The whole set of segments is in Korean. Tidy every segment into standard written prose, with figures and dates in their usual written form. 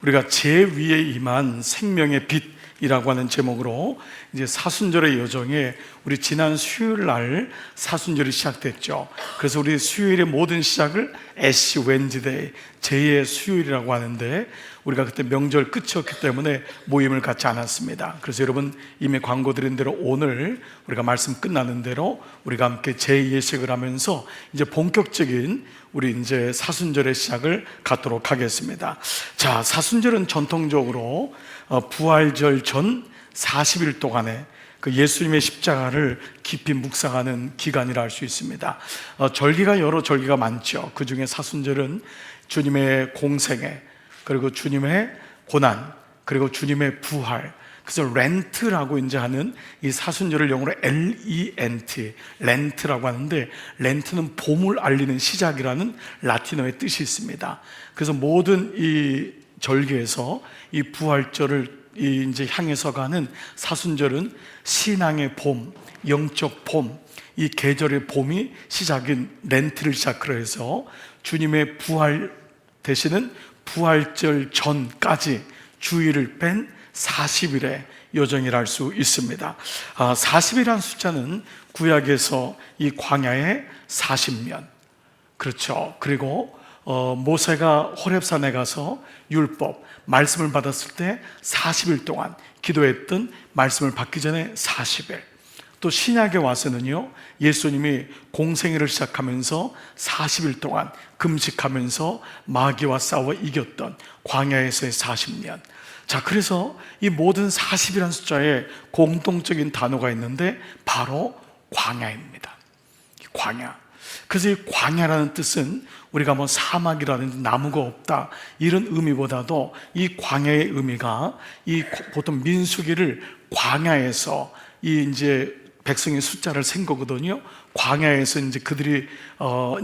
우리가 제 위에 임한 생명의 빛이라고 하는 제목으로 이제 사순절의 여정에 우리 지난 수요일 날 사순절이 시작됐죠. 그래서 우리 수요일의 모든 시작을 애쉬 웬즈데이, 제2의 수요일이라고 하는데, 우리가 그때 명절 끝이었기 때문에 모임을 갖지 않았습니다. 그래서 여러분 이미 광고 드린 대로 오늘 우리가 말씀 끝나는 대로 우리가 함께 제2의 시작을 하면서 이제 본격적인 우리 이제 사순절의 시작을 갖도록 하겠습니다. 자, 사순절은 전통적으로 부활절 전 40일 동안에 그 예수님의 십자가를 깊이 묵상하는 기간이라 할 수 있습니다. 절기가 여러 절기가 많죠. 그 중에 사순절은 주님의 공생애, 그리고 주님의 고난, 그리고 주님의 부활, 그래서 렌트라고 이제 하는 이 사순절을 영어로 Lent, 렌트라고 하는데, 렌트는 봄을 알리는 시작이라는 라틴어의 뜻이 있습니다. 그래서 모든 이 절기에서 이 부활절을 이제 향해서 가는 사순절은 신앙의 봄, 영적 봄, 이 계절의 봄이 시작인 렌트를 시작으로 해서 주님의 부활 되시는 부활절 전까지 주일을 뺀 40일의 여정이라 할 수 있습니다. 40이라는 숫자는 구약에서 이 광야의 40년, 그렇죠. 그리고 모세가 호렙산에 가서 율법, 말씀을 받았을 때 40일 동안 기도했던 말씀을 받기 전에 40일, 또 신약에 와서는요, 예수님이 공생애를 시작하면서 40일 동안 금식하면서 마귀와 싸워 이겼던 광야에서의 40년. 자, 그래서 이 모든 40이라는 숫자에 공통적인 단어가 있는데 바로 광야입니다. 광야. 그래서 이 광야라는 뜻은 우리가 뭐 사막이라든지 나무가 없다 이런 의미보다도 이 광야의 의미가, 이 보통 민수기를 광야에서 이 이제 백성의 숫자를 센 거거든요. 광야에서 이제 그들이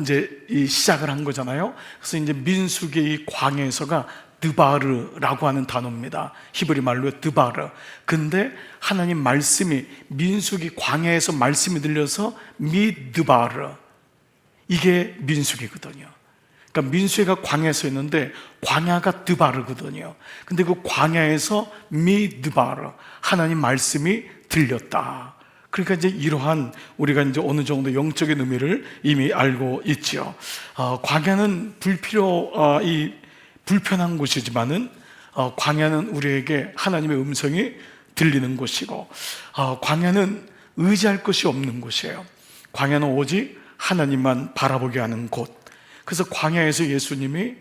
이제 이 시작을 한 거잖아요. 그래서 이제 민수기의 이 광야에서가 드바르라고 하는 단어입니다. 히브리 말로 드바르. 근데 하나님 말씀이 민수기 광야에서 말씀이 들려서 미드바르, 이게 민수기거든요. 그러니까 민수기가 광야에서 있는데 광야가 드바르거든요. 근데 그 광야에서 미드바르, 하나님 말씀이 들렸다. 그러니까 이제 이러한 우리가 이제 어느 정도 영적인 의미를 이미 알고 있죠. 광야는 불편한 곳이지만은 광야는 우리에게 하나님의 음성이 들리는 곳이고, 광야는 의지할 것이 없는 곳이에요. 광야는 오직 하나님만 바라보게 하는 곳. 그래서 광야에서 예수님이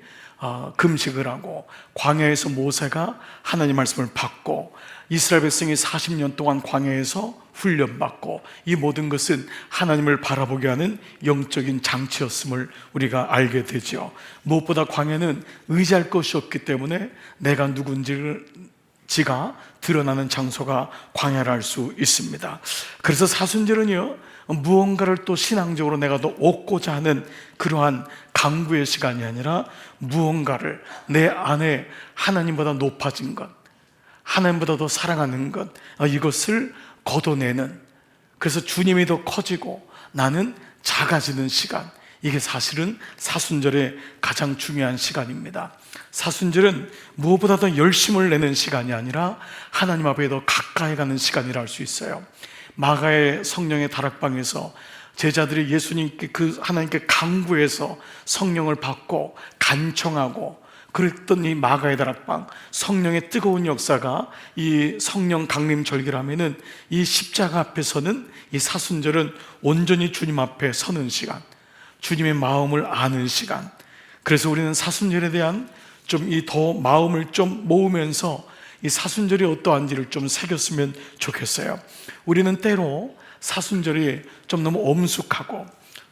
금식을 하고, 광야에서 모세가 하나님 말씀을 받고, 이스라엘 백성이 40년 동안 광야에서 훈련받고, 이 모든 것은 하나님을 바라보게 하는 영적인 장치였음을 우리가 알게 되죠. 무엇보다 광야는 의지할 것이 없기 때문에 내가 누군지가 드러나는 장소가 광야라 할 수 있습니다. 그래서 사순절은요, 무언가를 또 신앙적으로 내가 더 얻고자 하는 그러한 강구의 시간이 아니라, 무언가를 내 안에 하나님보다 높아진 것, 하나님보다 더 사랑하는 것, 이것을 걷어내는, 그래서 주님이 더 커지고 나는 작아지는 시간, 이게 사실은 사순절의 가장 중요한 시간입니다. 사순절은 무엇보다 더 열심을 내는 시간이 아니라 하나님 앞에 더 가까이 가는 시간이라 할 수 있어요. 마가의 성령의 다락방에서 제자들이 예수님께 하나님께 간구해서 성령을 받고 간청하고 그랬던 이 마가의 다락방, 성령의 뜨거운 역사가 이 성령 강림 절기라면은, 이 십자가 앞에서는 이 사순절은 온전히 주님 앞에 서는 시간, 주님의 마음을 아는 시간. 그래서 우리는 사순절에 대한 좀 이 더 마음을 좀 모으면서 이 사순절이 어떠한지를 좀 새겼으면 좋겠어요. 우리는 때로 사순절이 좀 너무 엄숙하고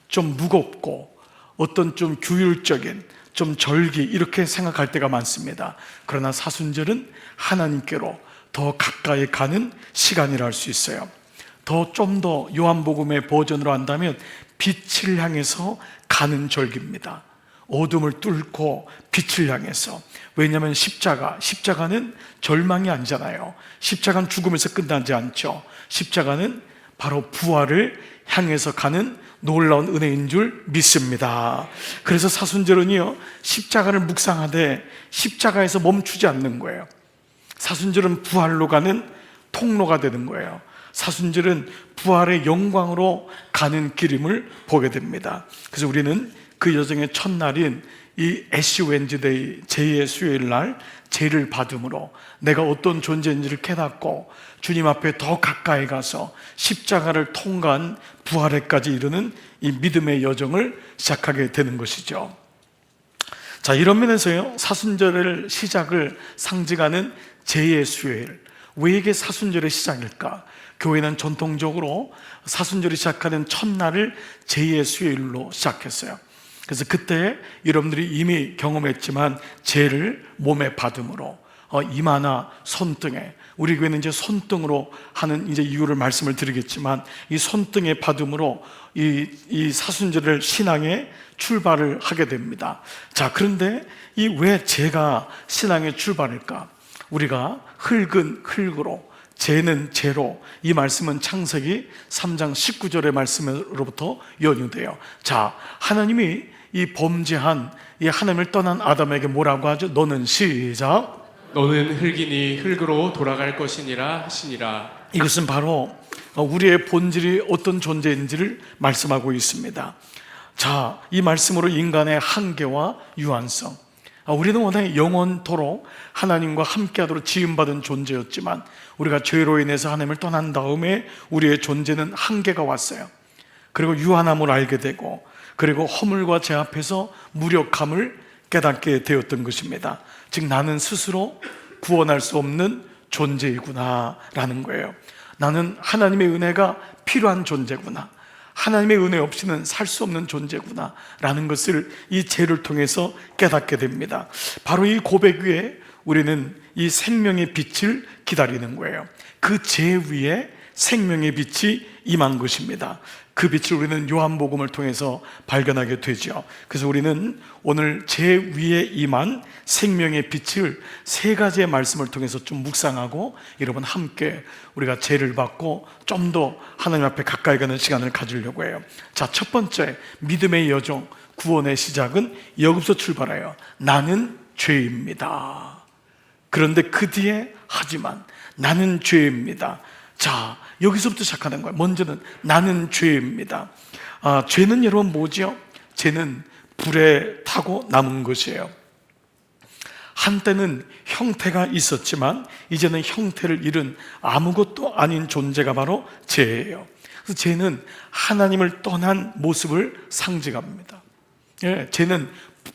좀 무겁고 어떤 좀 규율적인 좀 절기 이렇게 생각할 때가 많습니다. 그러나 사순절은 하나님께로 더 가까이 가는 시간이라 할 수 있어요. 좀 더 요한복음의 버전으로 한다면 빛을 향해서 가는 절기입니다. 어둠을 뚫고 빛을 향해서. 왜냐하면 십자가는 절망이 아니잖아요. 십자가는 죽음에서 끝나지 않죠. 십자가는 바로 부활을 향해서 가는 놀라운 은혜인 줄 믿습니다. 그래서 사순절은요, 십자가를 묵상하되 십자가에서 멈추지 않는 거예요. 사순절은 부활로 가는 통로가 되는 거예요. 사순절은 부활의 영광으로 가는 길임을 보게 됩니다. 그래서 우리는 그 여정의 첫날인 이 애쉬 웬즈데이, 제2의 수요일 날 죄를 받음으로 내가 어떤 존재인지를 깨닫고 주님 앞에 더 가까이 가서 십자가를 통과한 부활에까지 이르는 이 믿음의 여정을 시작하게 되는 것이죠. 자, 이런 면에서요, 사순절의 시작을 상징하는 제2의 수요일, 왜 이게 사순절의 시작일까? 교회는 전통적으로 사순절이 시작하는 첫날을 제2의 수요일로 시작했어요. 그래서 그때 여러분들이 이미 경험했지만 죄를 몸에 받음으로 이마나 손등에, 우리 교회는 이제 손등으로 하는 이제 이유를 말씀을 드리겠지만, 이 손등에 받음으로 이 사순절을 신앙의 출발을 하게 됩니다. 자, 그런데 이 왜 죄가 신앙의 출발일까? 우리가 흙은 흙으로, 죄는 죄로, 이 말씀은 창세기 3장 19절의 말씀으로부터 연유돼요. 자, 하나님이 이 범죄한 이 하나님을 떠난 아담에게 뭐라고 하죠? 너는 시작, 너는 흙이니 흙으로 돌아갈 것이니라 하시니라. 이것은 바로 우리의 본질이 어떤 존재인지를 말씀하고 있습니다. 자, 이 말씀으로 인간의 한계와 유한성, 우리는 워낙 영원토록 하나님과 함께하도록 지음받은 존재였지만 우리가 죄로 인해서 하나님을 떠난 다음에 우리의 존재는 한계가 왔어요. 그리고 유한함을 알게 되고, 그리고 허물과 죄 앞에서 무력함을 깨닫게 되었던 것입니다. 즉, 나는 스스로 구원할 수 없는 존재이구나 라는 거예요. 나는 하나님의 은혜가 필요한 존재구나, 하나님의 은혜 없이는 살 수 없는 존재구나 라는 것을 이 죄를 통해서 깨닫게 됩니다. 바로 이 고백 위에 우리는 이 생명의 빛을 기다리는 거예요. 그 죄 위에 생명의 빛이 임한 것입니다. 그 빛을 우리는 요한복음을 통해서 발견하게 되죠. 그래서 우리는 오늘 죄 위에 임한 생명의 빛을 세 가지의 말씀을 통해서 좀 묵상하고, 여러분 함께 우리가 죄를 받고 좀 더 하나님 앞에 가까이 가는 시간을 가지려고 해요. 자, 첫 번째 믿음의 여정, 구원의 시작은 여기서 출발해요. 나는 죄입니다. 그런데 그 뒤에 하지만 나는 죄입니다. 자, 여기서부터 시작하는 거예요. 먼저는 나는 죄입니다. 죄는 여러분 뭐죠? 죄는 불에 타고 남은 것이에요. 한때는 형태가 있었지만 이제는 형태를 잃은 아무것도 아닌 존재가 바로 죄예요. 그래서 죄는 하나님을 떠난 모습을 상징합니다. 예, 죄는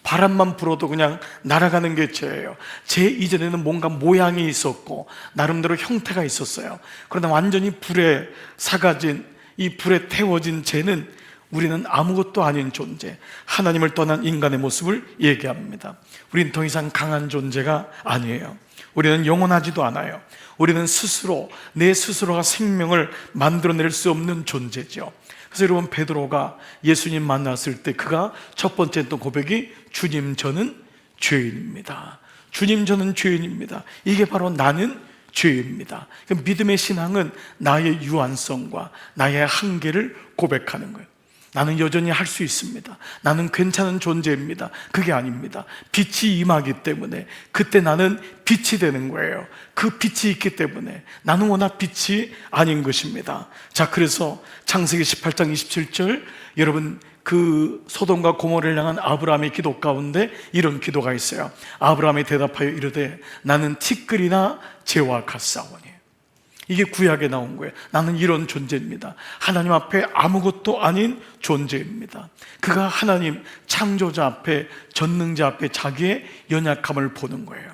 바람만 불어도 그냥 날아가는 게 죄예요. 죄 이전에는 뭔가 모양이 있었고 나름대로 형태가 있었어요. 그러나 완전히 불에 사가진, 이 불에 태워진 죄는 우리는 아무것도 아닌 존재, 하나님을 떠난 인간의 모습을 얘기합니다. 우리는 더 이상 강한 존재가 아니에요. 우리는 영원하지도 않아요. 우리는 스스로, 내 스스로가 생명을 만들어낼 수 없는 존재죠. 그래서 여러분, 베드로가 예수님 만났을 때 그가 첫 번째 했던 고백이 주님, 저는 죄인입니다. 주님, 저는 죄인입니다. 이게 바로 나는 죄입니다. 믿음의 신앙은 나의 유한성과 나의 한계를 고백하는 거예요. 나는 여전히 할 수 있습니다. 나는 괜찮은 존재입니다. 그게 아닙니다. 빛이 임하기 때문에 그때 나는 빛이 되는 거예요. 그 빛이 있기 때문에 나는 워낙 빛이 아닌 것입니다. 자, 그래서 창세기 18장 27절, 여러분 그 소돔과 고모를 향한 아브라함의 기도 가운데 이런 기도가 있어요. 아브라함이 대답하여 이르되 나는 티끌이나 재와 같사오니. 이게 구약에 나온 거예요. 나는 이런 존재입니다. 하나님 앞에 아무것도 아닌 존재입니다. 그가 하나님 창조자 앞에, 전능자 앞에 자기의 연약함을 보는 거예요.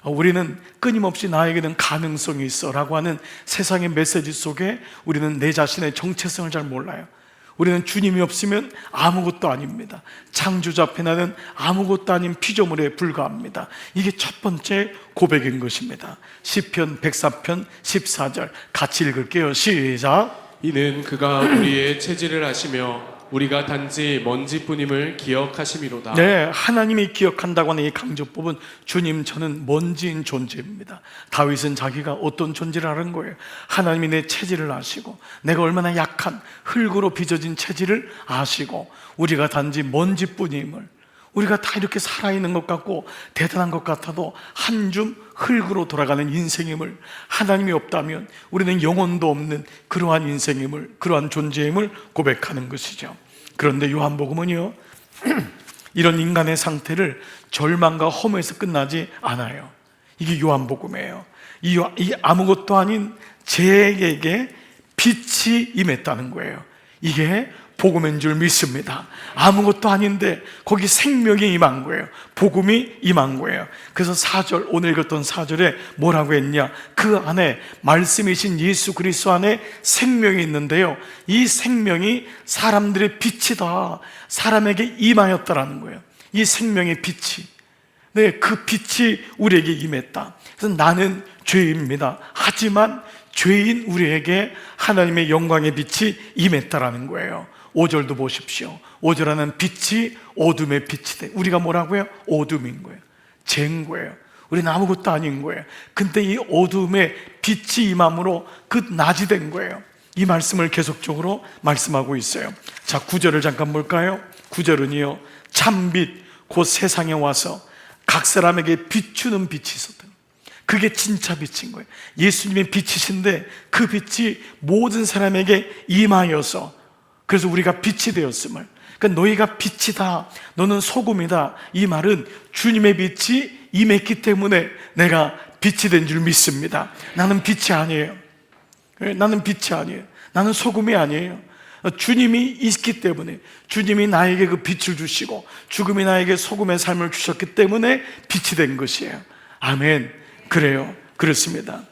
우리는 끊임없이 나에게는 가능성이 있어 라고 하는 세상의 메시지 속에 우리는 내 자신의 정체성을 잘 몰라요. 우리는 주님이 없으면 아무것도 아닙니다. 창조자 앞에 나는 아무것도 아닌 피조물에 불과합니다. 이게 첫 번째 고백인 것입니다. 시편 104편 14절 같이 읽을게요. 시작. 이는 그가 우리의 체질을 아시며 우리가 단지 먼지뿐임을 기억하심이로다. 네, 하나님이 기억한다고 하는 이 강조법은 주님 저는 먼지인 존재입니다. 다윗은 자기가 어떤 존재를 아는 거예요. 하나님이 내 체질을 아시고 내가 얼마나 약한 흙으로 빚어진 체질을 아시고 우리가 단지 먼지뿐임을, 우리가 다 이렇게 살아있는 것 같고 대단한 것 같아도 한 줌 흙으로 돌아가는 인생임을, 하나님이 없다면 우리는 영혼도 없는 그러한 인생임을, 그러한 존재임을 고백하는 것이죠. 그런데 요한복음은요 이런 인간의 상태를 절망과 허무에서 끝나지 않아요. 이게 요한복음이에요. 이 아무것도 아닌 죄에게 빛이 임했다는 거예요. 이게 복음인 줄 믿습니다. 아무것도 아닌데 거기 생명이 임한 거예요. 복음이 임한 거예요. 그래서 4절, 오늘 읽었던 4절에 뭐라고 했냐? 그 안에 말씀이신 예수 그리스도 안에 생명이 있는데요, 이 생명이 사람들의 빛이다, 사람에게 임하였다라는 거예요. 이 생명의 빛이, 네, 그 빛이 우리에게 임했다. 그래서 나는 죄입니다. 하지만 죄인 우리에게 하나님의 영광의 빛이 임했다라는 거예요. 5절도 보십시오. 5절에는 빛이 어둠의 빛이 돼. 우리가 뭐라고요? 어둠인 거예요. 죄인 거예요. 우리는 아무것도 아닌 거예요. 근데 이 어둠의 빛이 임함으로 그 낮이 된 거예요. 이 말씀을 계속적으로 말씀하고 있어요. 자, 9절을 잠깐 볼까요? 9절은요, 참빛 곧 세상에 와서 각 사람에게 비추는 빛이 있었다. 그게 진짜 빛인 거예요. 예수님의 빛이신데 그 빛이 모든 사람에게 임하여서, 그래서 우리가 빛이 되었음을, 그러니까 너희가 빛이다, 너는 소금이다, 이 말은 주님의 빛이 임했기 때문에 내가 빛이 된 줄 믿습니다. 나는 빛이 아니에요. 나는 빛이 아니에요. 나는 소금이 아니에요. 주님이 있기 때문에, 주님이 나에게 그 빛을 주시고 죽음이 나에게 소금의 삶을 주셨기 때문에 빛이 된 것이에요. 아멘. 그래요. 그렇습니다.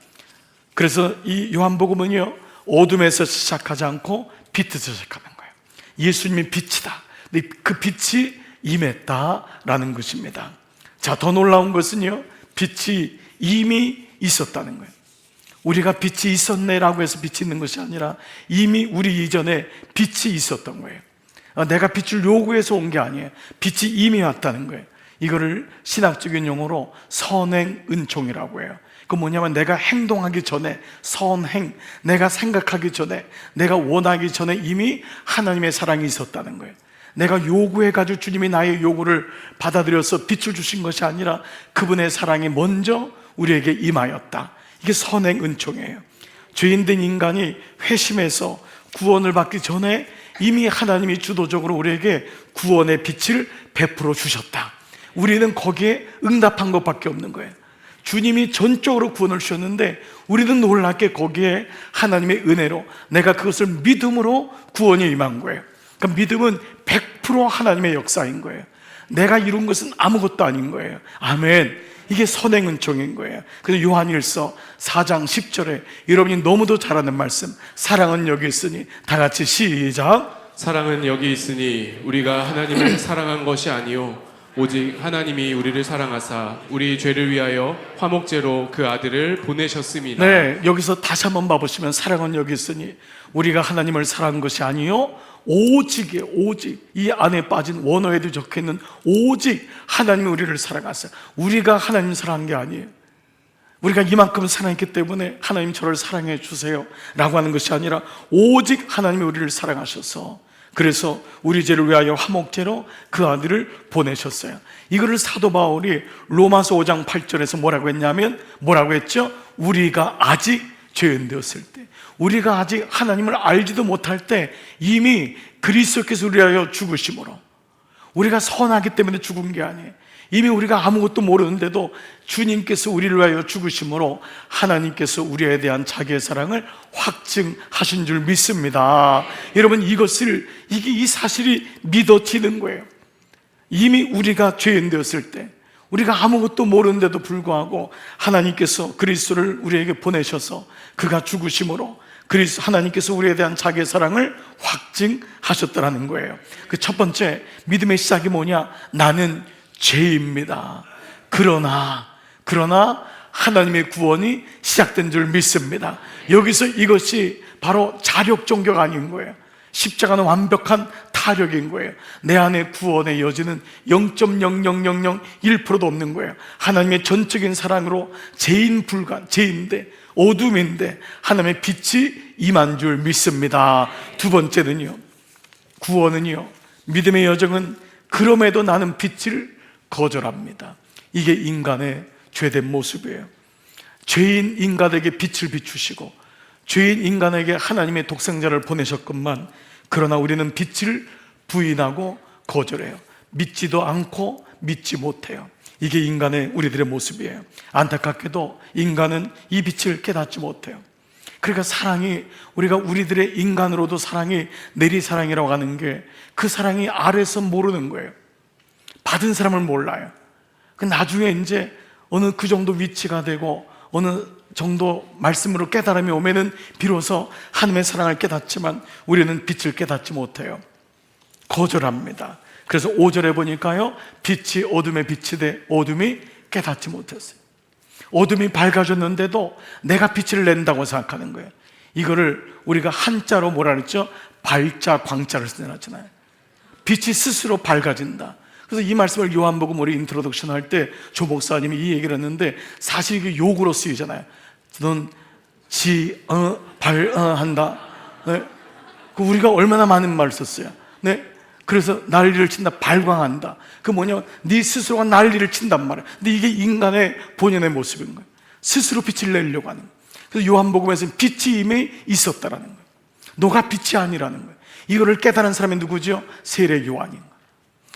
그래서 이 요한복음은요, 어둠에서 시작하지 않고 빛에서 시작하는 거예요. 예수님이 빛이다. 근데 그 빛이 임했다라는 것입니다. 자, 더 놀라운 것은요, 빛이 이미 있었다는 거예요. 우리가 빛이 있었네라고 해서 빛이 있는 것이 아니라 이미 우리 이전에 빛이 있었던 거예요. 내가 빛을 요구해서 온 게 아니에요. 빛이 이미 왔다는 거예요. 이거를 신학적인 용어로 선행은총이라고 해요. 그 뭐냐면 내가 행동하기 전에, 선행, 내가 생각하기 전에, 내가 원하기 전에 이미 하나님의 사랑이 있었다는 거예요. 내가 요구해가지고 주님이 나의 요구를 받아들여서 빛을 주신 것이 아니라 그분의 사랑이 먼저 우리에게 임하였다. 이게 선행은총이에요. 죄인된 인간이 회심해서 구원을 받기 전에 이미 하나님이 주도적으로 우리에게 구원의 빛을 베풀어 주셨다. 우리는 거기에 응답한 것밖에 없는 거예요. 주님이 전적으로 구원을 주셨는데 우리는 놀랍게 거기에 하나님의 은혜로 내가 그것을 믿음으로 구원이 임한 거예요. 그러니까 믿음은 100% 하나님의 역사인 거예요. 내가 이룬 것은 아무것도 아닌 거예요. 아멘. 이게 선행은총인 거예요. 그래서 요한일서 4장 10절에 여러분이 너무도 잘 아는 말씀, 사랑은 여기 있으니, 다 같이 시작. 사랑은 여기 있으니 우리가 하나님을 사랑한 것이 아니요 오직 하나님이 우리를 사랑하사 우리 죄를 위하여 화목제로 그 아들을 보내셨음이라. 네, 여기서 다시 한번 봐보시면 사랑은 여기 있으니 우리가 하나님을 사랑한 것이 아니요 오직이에요. 오직. 이 안에 빠진 원어에도 적혀있는 오직 하나님이 우리를 사랑하사. 우리가 하나님 사랑한 게 아니에요. 우리가 이만큼 사랑했기 때문에 하나님 저를 사랑해 주세요 라고 하는 것이 아니라 오직 하나님이 우리를 사랑하셔서, 그래서 우리 죄를 위하여 화목제로 그 아들을 보내셨어요. 이거를 사도 바울이 로마서 5장 8절에서 뭐라고 했냐면, 뭐라고 했죠? 우리가 아직 죄인 되었을 때, 우리가 아직 하나님을 알지도 못할 때 이미 그리스도께서 우리를 위하여 죽으심으로, 우리가 선하기 때문에 죽은 게 아니에요. 이미 우리가 아무것도 모르는데도 주님께서 우리를 위하여 죽으심으로 하나님께서 우리에 대한 자기의 사랑을 확증하신 줄 믿습니다. 여러분, 이 사실이 믿어지는 거예요. 이미 우리가 죄인 되었을 때, 우리가 아무것도 모르는데도 불구하고 하나님께서 그리스도를 우리에게 보내셔서 그가 죽으심으로 하나님께서 우리에 대한 자기의 사랑을 확증하셨다는 거예요. 그 첫 번째 믿음의 시작이 뭐냐? 나는 죄입니다. 그러나 하나님의 구원이 시작된 줄 믿습니다. 여기서 이것이 바로 자력 종교가 아닌 거예요. 십자가는 완벽한 파력인 거예요. 내 안에 구원의 여지는 0.00001%도 없는 거예요. 하나님의 전적인 사랑으로 죄인인데 어둠인데 하나님의 빛이 임한 줄 믿습니다. 두 번째는요, 구원은요, 믿음의 여정은 그럼에도 나는 빛을 거절합니다. 이게 인간의 죄된 모습이에요. 죄인 인간에게 빛을 비추시고 죄인 인간에게 하나님의 독생자를 보내셨건만, 그러나 우리는 빛을 부인하고 거절해요. 믿지도 않고 믿지 못해요. 이게 인간의 우리들의 모습이에요. 안타깝게도 인간은 이 빛을 깨닫지 못해요. 그러니까 사랑이, 우리가 우리들의 인간으로도 사랑이 내리사랑이라고 하는 게 그 사랑이 아래서 모르는 거예요. 받은 사람을 몰라요. 나중에 이제 어느 그 정도 위치가 되고 어느 정도 말씀으로 깨달음이 오면은 비로소 하나님의 사랑을 깨닫지만 우리는 빛을 깨닫지 못해요. 거절합니다. 그래서 5절에 보니까요, 빛이 어둠에 빛이 돼 어둠이 깨닫지 못했어요. 어둠이 밝아졌는데도 내가 빛을 낸다고 생각하는 거예요. 이거를 우리가 한자로 뭐라 그랬죠? 발자, 광자를 쓰잖아요. 빛이 스스로 밝아진다. 그래서 이 말씀을 요한복음 우리 인트로덕션 할 때 조 목사님이 이 얘기를 했는데, 사실 이게 욕으로 쓰이잖아요. 넌 한다. 네? 우리가 얼마나 많은 말을 썼어요. 네? 그래서 난리를 친다, 발광한다. 그 뭐냐면 네 스스로가 난리를 친단 말이에요. 근데 이게 인간의 본연의 모습인 거예요. 스스로 빛을 내려고 하는 거예요. 그래서 요한복음에서는 빛이 이미 있었다라는 거예요. 너가 빛이 아니라는 거예요. 이거를 깨달은 사람이 누구죠? 세례 요한인 거예요.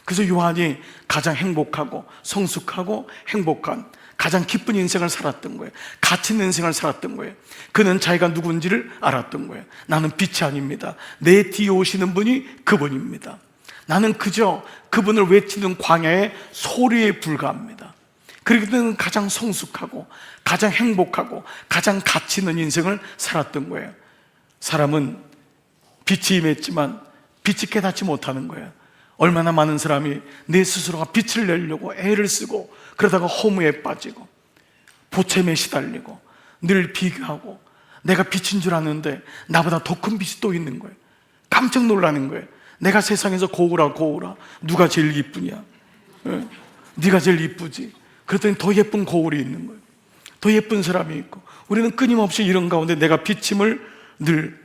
그래서 요한이 가장 행복하고 성숙하고 행복한, 가장 기쁜 인생을 살았던 거예요. 가치 있는 인생을 살았던 거예요. 그는 자기가 누군지를 알았던 거예요. 나는 빛이 아닙니다. 내 뒤에 오시는 분이 그분입니다. 나는 그저 그분을 외치는 광야의 소리에 불과합니다. 그렇기 때문에 가장 성숙하고 가장 행복하고 가장 가치 있는 인생을 살았던 거예요. 사람은 빛이 임했지만 빛이 깨닫지 못하는 거예요. 얼마나 많은 사람이 내 스스로가 빛을 내려고 애를 쓰고 그러다가 허무에 빠지고 보채에 시달리고 늘 비교하고, 내가 빛인 줄 아는데 나보다 더 큰 빛이 또 있는 거예요. 깜짝 놀라는 거예요. 내가 세상에서 고우라 누가 제일 이쁘냐? 네가 제일 이쁘지. 그랬더니 더 예쁜 거울이 있는 거예요. 더 예쁜 사람이 있고, 우리는 끊임없이 이런 가운데 내가 빛임을 늘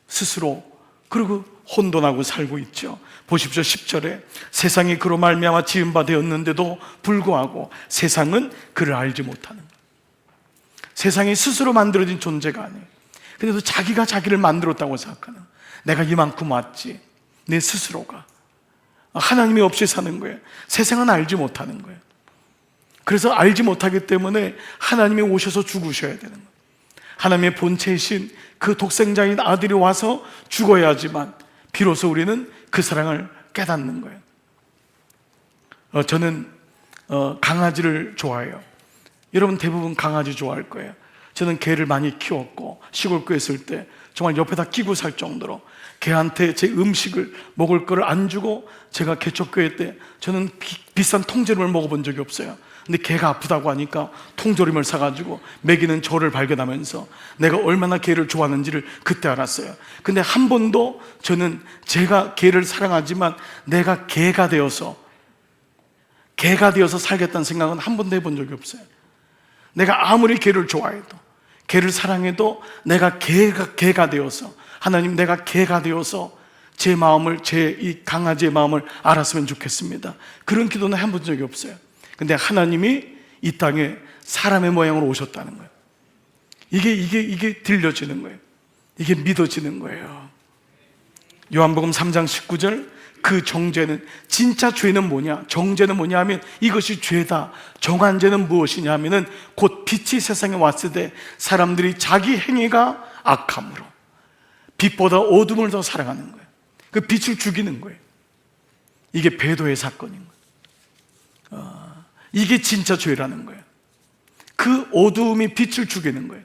스스로 그리고 혼돈하고 살고 있죠. 보십시오. 10절에 세상이 그로 말미암아 지은 바 되었는데도 불구하고 세상은 그를 알지 못하는 거예요. 세상이 스스로 만들어진 존재가 아니에요. 그래도 자기가 자기를 만들었다고 생각하는, 내가 이만큼 왔지, 내 스스로가 하나님이 없이 사는 거예요. 세상은 알지 못하는 거예요. 그래서 알지 못하기 때문에 하나님이 오셔서 죽으셔야 되는 거예요. 하나님의 본체이신 그 독생자인 아들이 와서 죽어야지만 비로소 우리는 그 사랑을 깨닫는 거예요. 저는 강아지를 좋아해요. 여러분 대부분 강아지 좋아할 거예요. 저는 개를 많이 키웠고 시골교회 있을 때 정말 옆에다 끼고 살 정도로 개한테 제 음식을 먹을 거를 안 주고, 제가 개척교회 때 저는 비싼 통조림을 먹어본 적이 없어요. 근데 개가 아프다고 하니까 통조림을 사가지고 먹이는 저를 발견하면서 내가 얼마나 개를 좋아하는지를 그때 알았어요. 근데 한 번도 저는 제가 개를 사랑하지만 내가 개가 되어서 살겠다는 생각은 한 번도 해본 적이 없어요. 내가 아무리 개를 좋아해도, 개를 사랑해도 내가 개가 되어서, 하나님 내가 개가 되어서 제 마음을, 제 이 강아지의 마음을 알았으면 좋겠습니다. 그런 기도는 해본 적이 없어요. 근데 하나님이 이 땅에 사람의 모양으로 오셨다는 거예요. 이게 들려지는 거예요. 이게 믿어지는 거예요. 요한복음 3장 19절, 그 정죄는, 진짜 죄는 뭐냐, 정죄는 뭐냐 하면 이것이 죄다. 정한 죄는 무엇이냐 하면은 곧 빛이 세상에 왔을 때 사람들이 자기 행위가 악함으로 빛보다 어둠을 더 사랑하는 거예요. 그 빛을 죽이는 거예요. 이게 배도의 사건인 거예요. 이게 진짜 죄라는 거예요. 그 어두움이 빛을 죽이는 거예요.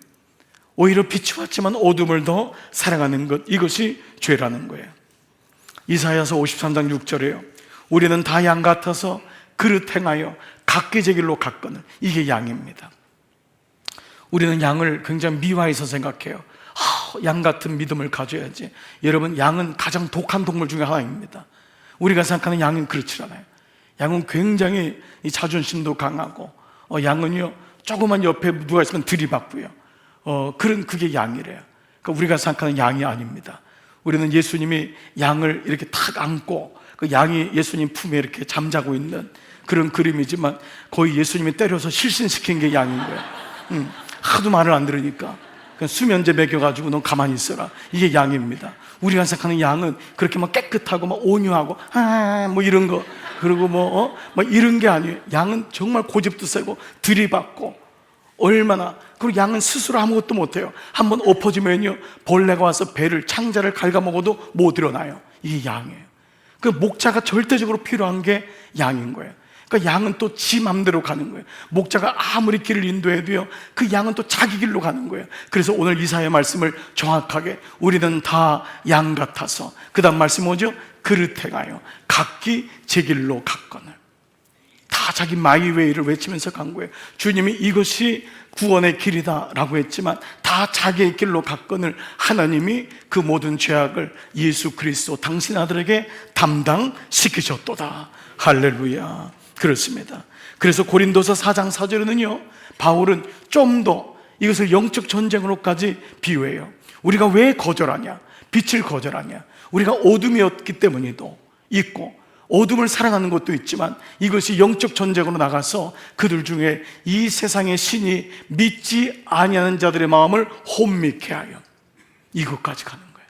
오히려 빛이 왔지만 어둠을 더 사랑하는 것, 이것이 죄라는 거예요. 이사야서 53장 6절에요. 우리는 다 양 같아서 그릇 행하여 각기 제 길로 갔거늘. 이게 양입니다. 우리는 양을 굉장히 미화해서 생각해요. 양 같은 믿음을 가져야지. 여러분, 양은 가장 독한 동물 중에 하나입니다. 우리가 생각하는 양은 그렇지 않아요. 양은 굉장히 이 자존심도 강하고, 양은요 조그만 옆에 누가 있으면 들이받고요. 그게 양이래요. 그러니까 우리가 생각하는 양이 아닙니다. 우리는 예수님이 양을 이렇게 탁 안고 그 양이 예수님 품에 이렇게 잠자고 있는 그런 그림이지만, 거의 예수님이 때려서 실신시킨 게 양인 거예요. 하도 말을 안 들으니까 그냥 수면제 먹여가지고 넌 가만히 있어라, 이게 양입니다. 우리가 생각하는 양은 그렇게 막 깨끗하고 막 온유하고 뭐 이런 거, 그리고 뭐 이런 게 아니에요. 양은 정말 고집도 세고 들이받고, 얼마나, 그리고 양은 스스로 아무것도 못해요. 한번 엎어지면요 벌레가 와서 배를, 창자를 갉아먹어도 못 일어나요. 이게 양이에요. 그 목자가 절대적으로 필요한 게 양인 거예요. 그러니까 양은 또 지 맘대로 가는 거예요. 목자가 아무리 길을 인도해도요 그 양은 또 자기 길로 가는 거예요. 그래서 오늘 이사야의 말씀을 정확하게, 우리는 다 양 같아서, 그 다음 말씀 뭐죠? 그릇 행하여 각기 제 길로 갔거늘. 다 자기 마이웨이를 외치면서 간 거예요. 주님이 이것이 구원의 길이다 라고 했지만 다 자기의 길로 갔거늘 하나님이 그 모든 죄악을 예수 그리스도 당신 아들에게 담당시키셨도다. 할렐루야. 그렇습니다. 그래서 고린도서 4장 4절에는요 바울은 좀 더 이것을 영적 전쟁으로까지 비유해요. 우리가 왜 거절하냐? 빛을 거절하냐? 우리가 어둠이었기 때문에도 있고, 어둠을 사랑하는 것도 있지만, 이것이 영적 전쟁으로 나가서 그들 중에 이 세상의 신이 믿지 아니하는 자들의 마음을 혼미케 하여, 이것까지 가는 거예요.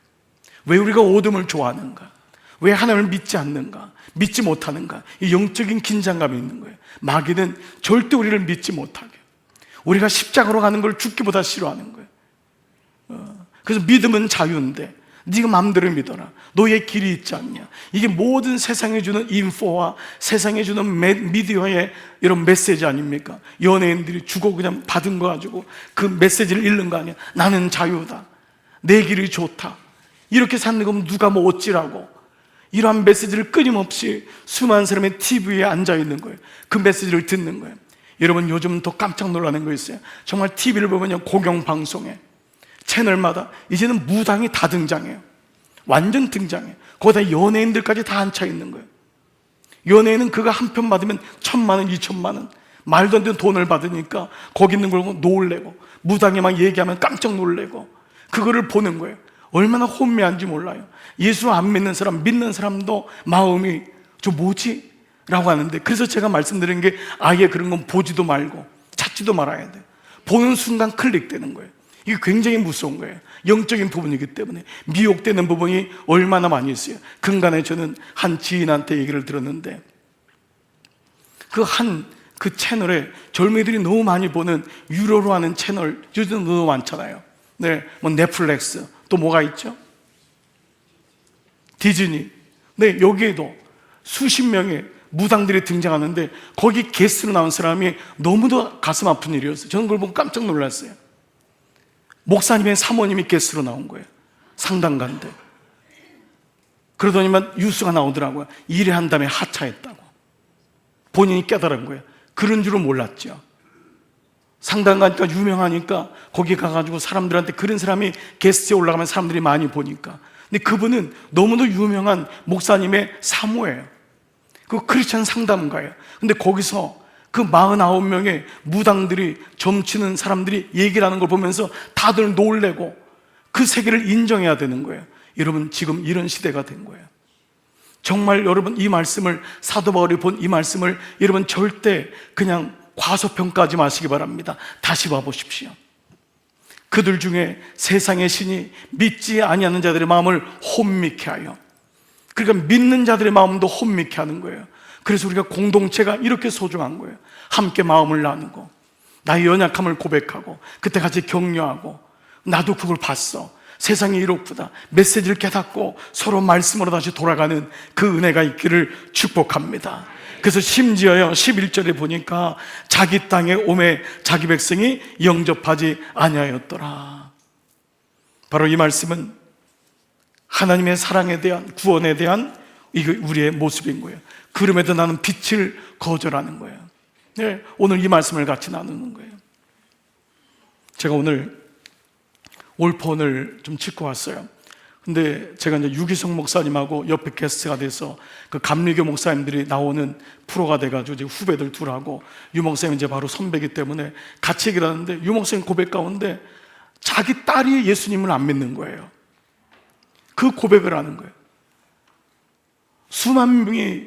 왜 우리가 어둠을 좋아하는가? 왜 하나님을 믿지 않는가? 믿지 못하는가? 이 영적인 긴장감이 있는 거예요. 마귀는 절대 우리를 믿지 못하게, 우리가 십자가로 가는 걸 죽기보다 싫어하는 거예요. 그래서 믿음은 자유인데 네가 마음대로 믿어라, 너의 길이 있지 않냐. 이게 모든 세상에 주는 인포와 세상에 주는 미디어의 이런 메시지 아닙니까? 연예인들이 주고 그냥 받은 거 가지고 그 메시지를 읽는 거 아니야. 나는 자유다, 내 길이 좋다, 이렇게 사는 거면 누가 뭐 어찌라고. 이러한 메시지를 끊임없이 수많은 사람의 TV에 앉아있는 거예요. 그 메시지를 듣는 거예요. 여러분, 요즘 더 깜짝 놀라는 거 있어요. 정말 TV를 보면요 공영방송에 채널마다 이제는 무당이 다 등장해요. 완전 등장해요. 거기다 연예인들까지 다 앉혀 있는 거예요. 연예인은 그거 한 편 받으면 1,000만 원, 2,000만 원, 말도 안 되는 돈을 받으니까 거기 있는 걸 보고 놀래고, 무당이 막 얘기하면 깜짝 놀래고, 그거를 보는 거예요. 얼마나 혼미한지 몰라요. 예수 안 믿는 사람, 믿는 사람도 마음이 저 뭐지? 라고 하는데, 그래서 제가 말씀드린 게 아예 그런 건 보지도 말고 찾지도 말아야 돼요. 보는 순간 클릭되는 거예요. 이게 굉장히 무서운 거예요. 영적인 부분이기 때문에 미혹되는 부분이 얼마나 많이 있어요. 근간에 저는 한 지인한테 얘기를 들었는데, 그 채널에 젊은이들이 너무 많이 보는 유료로 하는 채널 요즘 너무 많잖아요. 네, 뭐 넷플릭스, 또 뭐가 있죠? 디즈니. 네, 여기에도 수십 명의 무당들이 등장하는데 거기 게스트로 나온 사람이 너무도 가슴 아픈 일이었어요. 저는 그걸 보고 깜짝 놀랐어요. 목사님의 사모님이 게스트로 나온 거예요. 상담가인데. 그러더니만 뉴스가 나오더라고요. 일에 한 다음에 하차했다고. 본인이 깨달은 거예요. 그런 줄은 몰랐죠. 상담가니까 유명하니까 거기 가가지고 사람들한테, 그런 사람이 게스트에 올라가면 사람들이 많이 보니까. 근데 그분은 너무도 유명한 목사님의 사모예요. 그 크리스찬 상담가예요. 근데 거기서 그 49명의 무당들이, 점치는 사람들이 얘기를 하는 걸 보면서 다들 놀래고 그 세계를 인정해야 되는 거예요. 여러분, 지금 이런 시대가 된 거예요. 정말 여러분, 이 말씀을, 사도 바울이 본 이 말씀을 여러분 절대 그냥 과소평가하지 마시기 바랍니다. 다시 봐보십시오. 그들 중에 세상의 신이 믿지 아니하는 자들의 마음을 혼미케 하여, 그러니까 믿는 자들의 마음도 혼미케 하는 거예요. 그래서 우리가 공동체가 이렇게 소중한 거예요. 함께 마음을 나누고 나의 연약함을 고백하고 그때 같이 격려하고, 나도 그걸 봤어, 세상이 이렇구나, 메시지를 깨닫고 서로 말씀으로 다시 돌아가는 그 은혜가 있기를 축복합니다. 그래서 심지어요 11절에 보니까 자기 땅에 오매 자기 백성이 영접하지 아니하였더라. 바로 이 말씀은 하나님의 사랑에 대한, 구원에 대한 이거 우리의 모습인 거예요. 그럼에도 나는 빛을 거절하는 거예요. 네, 오늘 이 말씀을 같이 나누는 거예요. 제가 오늘 올폰을 좀 짚고 왔어요. 근데 제가 이제 유기성 목사님하고 옆에 게스트가 돼서 그 감리교 목사님들이 나오는 프로가 돼가지고 이제 후배들 둘하고 유 목사님 이제 바로 선배이기 때문에 같이 얘기를 하는데 유 목사님 고백 가운데 자기 딸이 예수님을 안 믿는 거예요. 그 고백을 하는 거예요. 수만 명이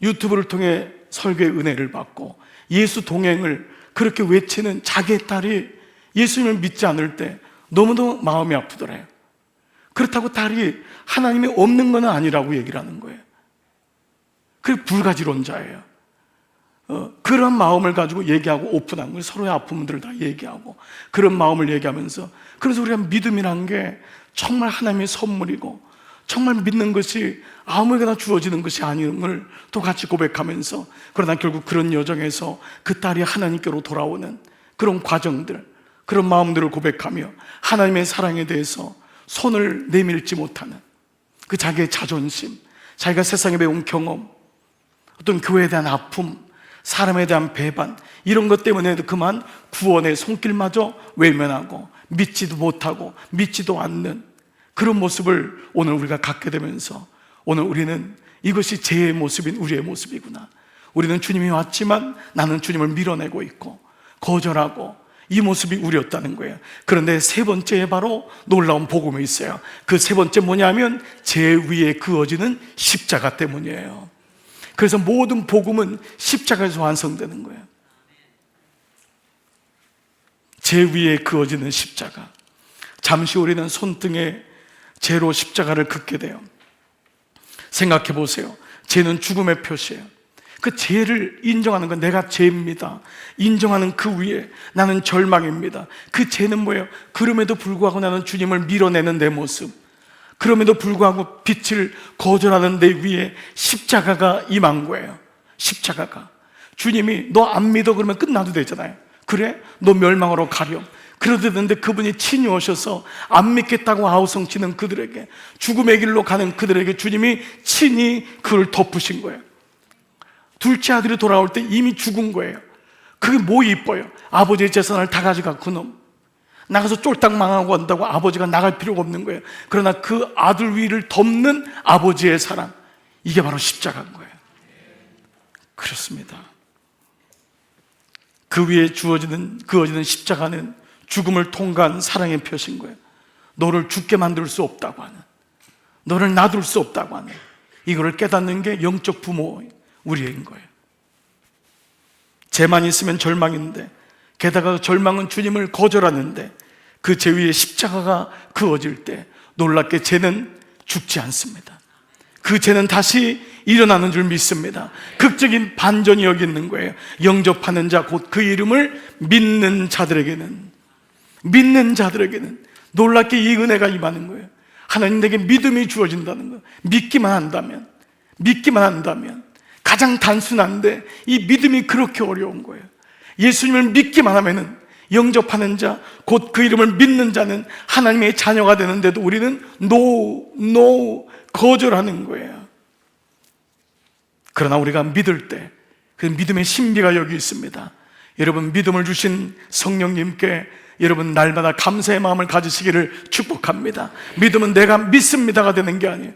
유튜브를 통해 설교의 은혜를 받고 예수 동행을 그렇게 외치는 자기의 딸이 예수님을 믿지 않을 때 너무도 마음이 아프더래요. 그렇다고 딸이 하나님이 없는 건 아니라고 얘기를 하는 거예요. 그게 불가지론자예요. 그런 마음을 가지고 얘기하고 오픈한 거예요. 서로의 아픔들을 다 얘기하고 그런 마음을 얘기하면서, 그래서 우리가 믿음이란 게 정말 하나님의 선물이고 정말 믿는 것이 아무에게나 주어지는 것이 아님을 또 같이 고백하면서, 그러나 결국 그런 여정에서 그 딸이 하나님께로 돌아오는 그런 과정들, 그런 마음들을 고백하며 하나님의 사랑에 대해서 손을 내밀지 못하는 그 자기의 자존심, 자기가 세상에 배운 경험, 어떤 교회에 대한 아픔, 사람에 대한 배반, 이런 것 때문에도 그만 구원의 손길마저 외면하고 믿지도 못하고 믿지도 않는 그런 모습을 오늘 우리가 갖게 되면서, 오늘 우리는 이것이 제 모습인 우리의 모습이구나, 우리는 주님이 왔지만 나는 주님을 밀어내고 있고 거절하고, 이 모습이 우리였다는 거예요. 그런데 세 번째에 바로 놀라운 복음이 있어요. 그 세 번째 뭐냐면 제 위에 그어지는 십자가 때문이에요. 그래서 모든 복음은 십자가에서 완성되는 거예요. 제 위에 그어지는 십자가. 잠시 우리는 손등에 죄로 십자가를 긋게 돼요. 생각해 보세요. 죄는 죽음의 표시예요. 그 죄를 인정하는 건 내가 죄입니다, 인정하는 그 위에 나는 절망입니다. 그 죄는 뭐예요? 그럼에도 불구하고 나는 주님을 밀어내는 내 모습, 그럼에도 불구하고 빛을 거절하는 내 위에 십자가가 임한 거예요. 십자가가. 주님이 너 안 믿어 그러면 끝나도 되잖아요. 그래? 너 멸망으로 가렴. 그러는데 그분이 친히 오셔서 안 믿겠다고 아우성치는 그들에게, 죽음의 길로 가는 그들에게 주님이 친히 그를 덮으신 거예요. 둘째 아들이 돌아올 때 이미 죽은 거예요. 그게 뭐 이뻐요? 아버지의 재산을 다 가져가 그놈 나가서 쫄딱 망하고 온다고 아버지가 나갈 필요가 없는 거예요. 그러나 그 아들 위를 덮는 아버지의 사랑, 이게 바로 십자가인 거예요. 그렇습니다. 그 위에 그어지는 십자가는 죽음을 통과한 사랑의 표시인 거예요. 너를 죽게 만들 수 없다고 하는, 너를 놔둘 수 없다고 하는, 이거를 깨닫는 게 영적 부모 우리인 거예요. 죄만 있으면 절망인데, 게다가 절망은 주님을 거절하는데, 그 죄 위에 십자가가 그어질 때 놀랍게 죄는 죽지 않습니다. 그 죄는 다시 일어나는 줄 믿습니다. 극적인 반전이 여기 있는 거예요. 영접하는 자, 곧 그 이름을 믿는 자들에게는 놀랍게 이 은혜가 임하는 거예요. 하나님 내게 믿음이 주어진다는 거예요. 믿기만 한다면, 가장 단순한데 이 믿음이 그렇게 어려운 거예요. 예수님을 믿기만 하면은, 영접하는 자, 곧 그 이름을 믿는 자는 하나님의 자녀가 되는데도 우리는 거절하는 거예요. 그러나 우리가 믿을 때 그 믿음의 신비가 여기 있습니다. 여러분, 믿음을 주신 성령님께 여러분 날마다 감사의 마음을 가지시기를 축복합니다. 믿음은 내가 믿습니다가 되는 게 아니에요.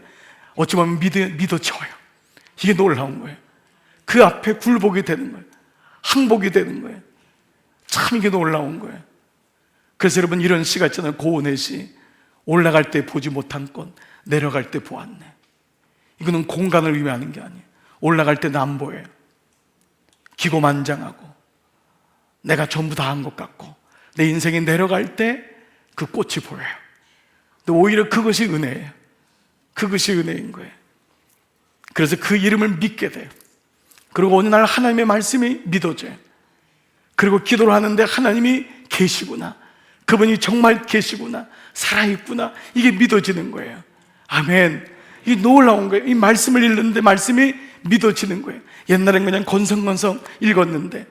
어찌 보면 믿어져요. 이게 놀라운 거예요. 그 앞에 굴복이 되는 거예요. 항복이 되는 거예요. 참 이게 놀라운 거예요. 그래서 여러분 이런 시가 있잖아요. 고운의 시. 올라갈 때 보지 못한 꽃, 내려갈 때 보았네. 이거는 공간을 의미하는 게 아니에요. 올라갈 때는 안 보여요. 기고만장하고 내가 전부 다 한 것 같고, 내 인생이 내려갈 때 그 꽃이 보여요. 근데 오히려 그것이 은혜예요. 그것이 은혜인 거예요. 그래서 그 이름을 믿게 돼요. 그리고 어느 날 하나님의 말씀이 믿어져요. 그리고 기도를 하는데 하나님이 계시구나, 그분이 정말 계시구나, 살아있구나, 이게 믿어지는 거예요. 아멘. 이 놀라운 거예요. 이 말씀을 읽는데 말씀이 믿어지는 거예요. 옛날엔 그냥 건성건성 읽었는데,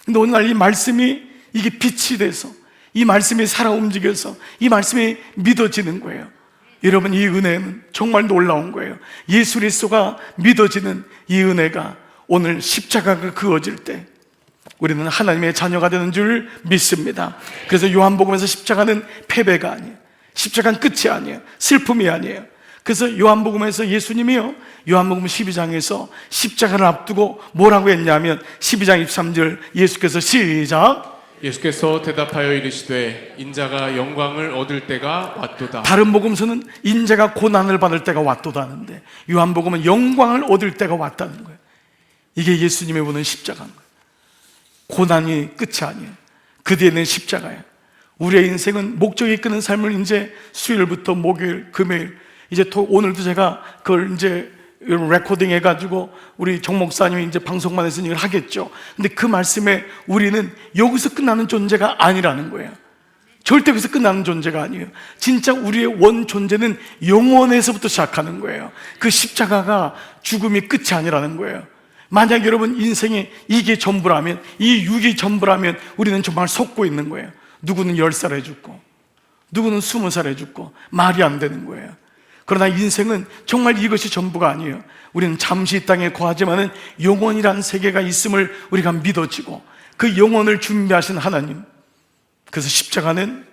근데 어느 날 이 말씀이 이게 빛이 돼서, 이 말씀이 살아 움직여서 이 말씀이 믿어지는 거예요. 여러분, 이 은혜는 정말 놀라운 거예요. 예수 그리스도가 믿어지는 이 은혜가 오늘 십자가가 그어질 때 우리는 하나님의 자녀가 되는 줄 믿습니다. 그래서 요한복음에서 십자가는 패배가 아니에요. 십자가는 끝이 아니에요. 슬픔이 아니에요. 그래서 요한복음에서 예수님이요, 요한복음 12장에서 십자가를 앞두고 뭐라고 했냐면 12장 23절 예수께서 시작, 예수께서 대답하여 이르시되 인자가 영광을 얻을 때가 왔도다. 다른 복음서는 인자가 고난을 받을 때가 왔도다 하는데 요한복음은 영광을 얻을 때가 왔다는 거예요. 이게 예수님의 보는 십자가인 거예요. 고난이 끝이 아니에요. 그 뒤에는 십자가예요. 우리의 인생은 목적이 이끄는 삶을 이제 수요일부터 목요일, 금요일, 이제 오늘도 제가 그걸 이제 레코딩 해가지고 우리 정 목사님이 이제 방송만 해서 이걸 하겠죠. 근데 그 말씀에 우리는 여기서 끝나는 존재가 아니라는 거예요. 절대 여기서 끝나는 존재가 아니에요. 진짜 우리의 원 존재는 영원에서부터 시작하는 거예요. 그 십자가가 죽음이 끝이 아니라는 거예요. 만약 여러분 인생에 이게 전부라면, 이 육이 전부라면 우리는 정말 속고 있는 거예요. 누구는 10살에 죽고 누구는 20살에 죽고 말이 안 되는 거예요. 그러나 인생은 정말 이것이 전부가 아니에요. 우리는 잠시 이 땅에 거하지만은 영원이란 세계가 있음을 우리가 믿어지고 그 영혼을 준비하신 하나님, 그래서 십자가는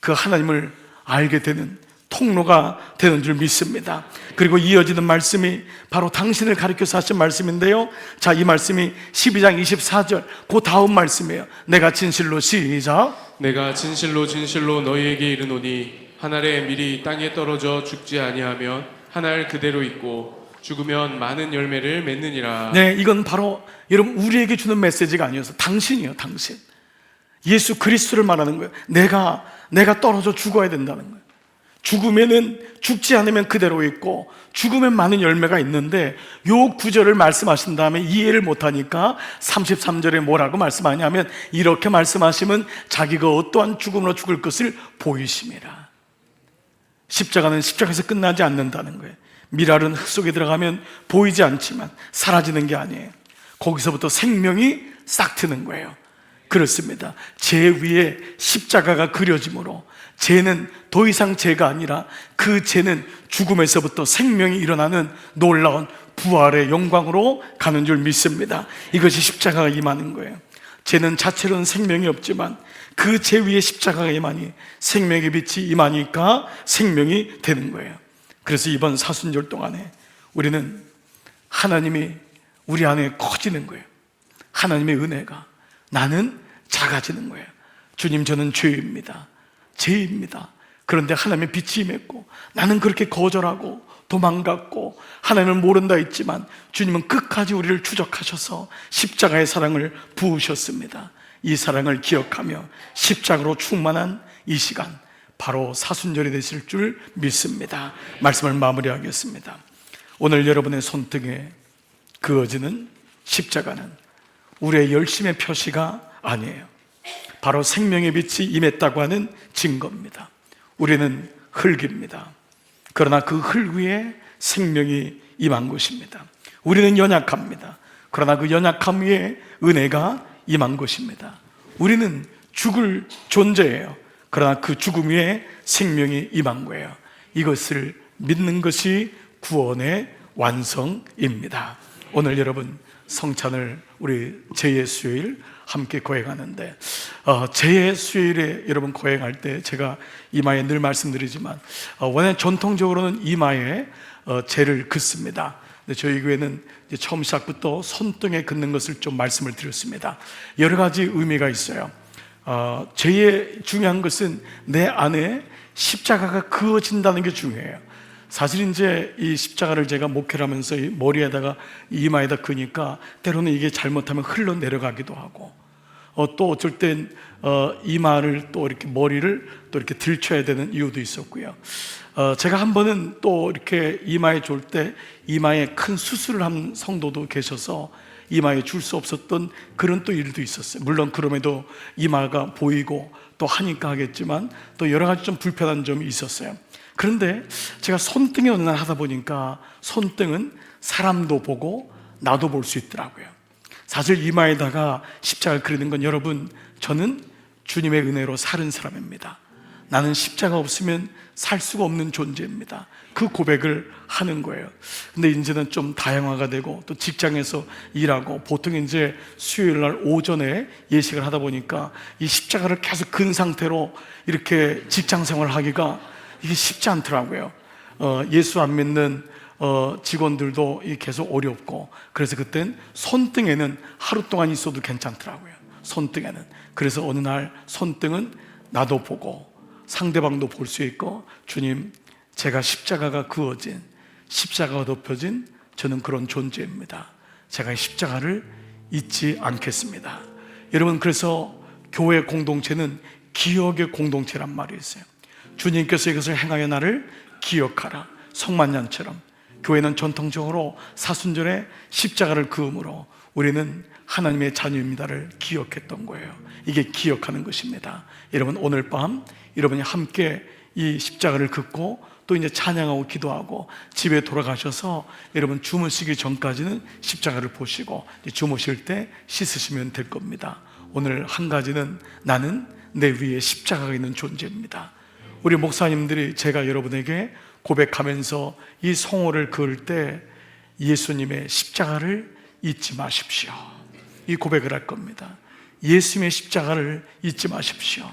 그 하나님을 알게 되는 통로가 되는 줄 믿습니다. 그리고 이어지는 말씀이 바로 당신을 가리켜서 하신 말씀인데요, 자, 이 말씀이 12장 24절 그 다음 말씀이에요. 내가 진실로 시작, 내가 진실로 진실로 너희에게 이르노니 한 알의 밀이 땅에 떨어져 죽지 아니하면 한 알 그대로 있고 죽으면 많은 열매를 맺느니라. 네, 이건 바로 여러분 우리에게 주는 메시지가 아니어서 당신이에요. 당신, 예수 그리스도를 말하는 거예요. 내가 떨어져 죽어야 된다는 거예요. 죽으면은, 죽지 않으면 그대로 있고 죽으면 많은 열매가 있는데, 요 구절을 말씀하신 다음에 이해를 못하니까 33절에 뭐라고 말씀하냐면 이렇게 말씀하시면 자기가 어떠한 죽음으로 죽을 것을 보이심이라. 십자가는 십자가에서 끝나지 않는다는 거예요. 밀알은 흙 속에 들어가면 보이지 않지만 사라지는 게 아니에요. 거기서부터 생명이 싹 트는 거예요. 그렇습니다. 죄 위에 십자가가 그려짐으로 죄는 더 이상 죄가 아니라 그 죄는 죽음에서부터 생명이 일어나는 놀라운 부활의 영광으로 가는 줄 믿습니다. 이것이 십자가가 임하는 거예요. 죄는 자체로는 생명이 없지만 그 죄 위에 십자가가 임하니 생명의 빛이 임하니까 생명이 되는 거예요. 그래서 이번 사순절 동안에 우리는 하나님이 우리 안에 커지는 거예요. 하나님의 은혜가, 나는 작아지는 거예요. 주님, 저는 죄입니다. 그런데 하나님의 빛이 임했고 나는 그렇게 거절하고 도망갔고 하나님을 모른다 했지만 주님은 끝까지 우리를 추적하셔서 십자가의 사랑을 부으셨습니다. 이 사랑을 기억하며 십자가로 충만한 이 시간, 바로 사순절이 되실 줄 믿습니다. 말씀을 마무리하겠습니다. 오늘 여러분의 손등에 그어지는 십자가는 우리의 열심의 표시가 아니에요. 바로 생명의 빛이 임했다고 하는 증거입니다. 우리는 흙입니다. 그러나 그 흙 위에 생명이 임한 것입니다. 우리는 연약합니다. 그러나 그 연약함 위에 은혜가 임한 것입니다. 우리는 죽을 존재예요. 그러나 그 죽음 위에 생명이 임한 거예요. 이것을 믿는 것이 구원의 완성입니다. 오늘 여러분 성찬을 우리 제의 수요일 함께 거행하는데, 제의 수요일에 여러분 거행할 때 제가 이마에 늘 말씀드리지만 원래 전통적으로는 이마에 제를 긋습니다. 근데 저희 교회는 이제 처음 시작부터 손등에 긋는 것을 좀 말씀을 드렸습니다. 여러 가지 의미가 있어요. 제일 중요한 것은 내 안에 십자가가 그어진다는 게 중요해요. 사실 이제 이 십자가를 제가 목회를 하면서 이 머리에다가 이마에다 그니까 때로는 이게 잘못하면 흘러 내려가기도 하고, 또 어쩔 땐 이마를 또 이렇게 머리를 또 이렇게 들쳐야 되는 이유도 있었고요. 제가 한 번은 또 이렇게 이마에 졸 때 이마에 큰 수술을 한 성도도 계셔서 이마에 줄 수 없었던 그런 또 일도 있었어요. 물론 그럼에도 이마가 보이고 또 하니까 하겠지만 또 여러 가지 좀 불편한 점이 있었어요. 그런데 제가 손등에 어느 날 하다 보니까 손등은 사람도 보고 나도 볼 수 있더라고요. 사실 이마에다가 십자가를 그리는 건, 여러분, 저는 주님의 은혜로 사는 사람입니다. 나는 십자가 없으면 살 수가 없는 존재입니다. 그 고백을 하는 거예요. 근데 이제는 좀 다양화가 되고 또 직장에서 일하고 보통 이제 수요일 날 오전에 예식을 하다 보니까 이 십자가를 계속 근 상태로 이렇게 직장 생활을 하기가 이게 쉽지 않더라고요. 예수 안 믿는 직원들도 이게 계속 어렵고, 그래서 그땐 손등에는 하루 동안 있어도 괜찮더라고요. 손등에는. 그래서 어느 날 손등은 나도 보고 상대방도 볼 수 있고, 주님, 제가 십자가가 그어진, 십자가가 덮여진 저는 그런 존재입니다. 제가 십자가를 잊지 않겠습니다. 여러분, 그래서 교회 공동체는 기억의 공동체란 말이 있어요. 주님께서 이것을 행하여 나를 기억하라. 성만찬처럼 교회는 전통적으로 사순절에 십자가를 그음으로 우리는 하나님의 자녀입니다를 기억했던 거예요. 이게 기억하는 것입니다. 여러분, 오늘 밤 여러분이 함께 이 십자가를 긋고 또 이제 찬양하고 기도하고 집에 돌아가셔서 여러분 주무시기 전까지는 십자가를 보시고 주무실 때 씻으시면 될 겁니다. 오늘 한 가지는 나는 내 위에 십자가가 있는 존재입니다. 우리 목사님들이 제가 여러분에게 고백하면서 이 성호를 그을 때 예수님의 십자가를 잊지 마십시오. 이 고백을 할 겁니다. 예수님의 십자가를 잊지 마십시오.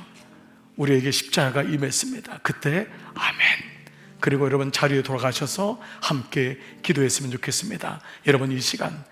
우리에게 십자가가 임했습니다. 그때 아멘. 그리고 여러분 자리에 돌아가셔서 함께 기도했으면 좋겠습니다. 여러분 이 시간